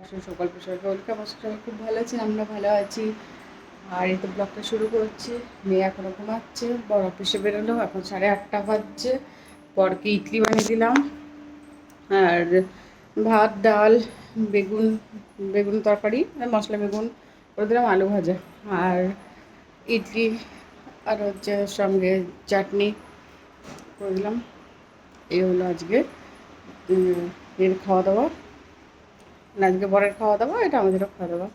সকাল সবাইকে ওয়েলকাম। আমি খুব ভালো আছি, আমরা ভালো আছি। আর এই তো ব্লগটা শুরু করছি। মেয়ে এখনও ঘুমাচ্ছে, বড় অফিসে বেরোলো, এখন 8:30 বাজছে। বরকে ইডলি বানিয়ে দিলাম, আর ভাত ডাল বেগুন বেগুন তরকারি আর মশলা বেগুন করে দিলাম, আলু ভাজা আর ইডলি, আর হচ্ছে সঙ্গে চাটনি করে দিলাম। এই হলো আজকে এর খাওয়া দাওয়া, আজকে বরের খাওয়া দাওয়া, এটা আমাদেরও খাওয়া দাওয়া।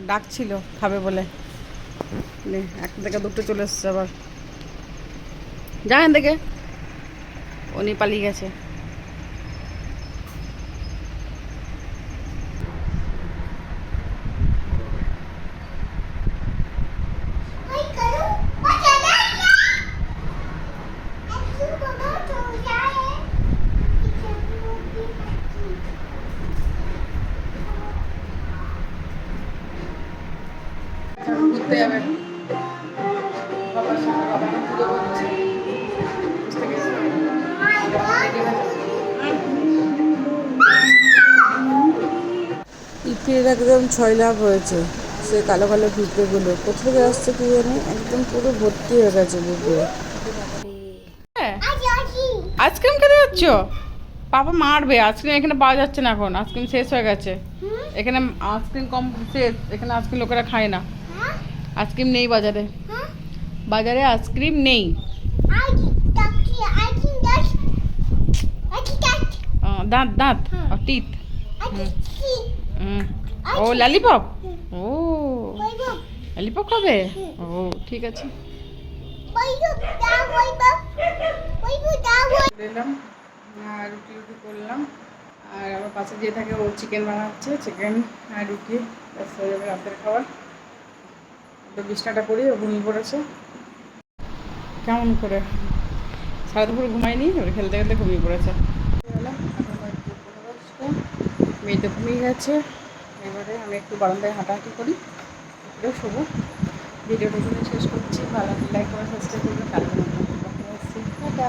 ডাকছিল খাবে বলে, একটা থেকে দুটো চলে এসছে আবার, যান দেখে উনি পালিয়ে গেছে। ঘুরতে যাবে বাবার সঙ্গে, বাবাকে পুজো করছে, বুঝতে গেছে। ইটের একদম 6 লাখ হয়েছে। সে কালো কালো পিঁপড়েগুলো কোথা থেকে আসছে কি জানি, একদম পুরো ভর্তি হয়ে গেছে পিঁপড়ে। আইসক্রিম খেতে যাচ্ছ? বাবা মারবে, আইসক্রিম এখানে পাওয়া যাচ্ছে না, এখন আইসক্রিম শেষ হয়ে গেছে এখানে, আইসক্রিম কম শেষ এখানে, আইসক্রিম লোকেরা খায় না, আইসক্রিম নেই বাজারে, বাজারে আইসক্রিম নেই। দাঁত দাঁত টিথ। ও ললিপপ, ও ললিপপ খাবে, ও ঠিক আছে। দিলাম আর রুটি রুটি করলাম, আর আমার পাশে যে থাকে ও চিকেন বানাচ্ছে, চিকেন আর রুটি, ব্যাস হয়ে যাবে রাতের খাবার। তো বিছনাটা করি, ও ঘুমিয়ে পড়েছে কেমন করে, সারা দুপুর ঘুমায়নি, এবার খেলতে খেলতে ঘুমিয়ে পড়েছে। মেয়ে তো ঘুমিয়ে গেছে, এবারে আমি একটু বারান্দায় হাঁটাহাঁটি করি, একটু শোবো। ভিডিওটা এখানে শেষ করছি, ভালো লাইক করে সাবস্ক্রাইব করবেন, কালকে নতুন আসছি। টাটা।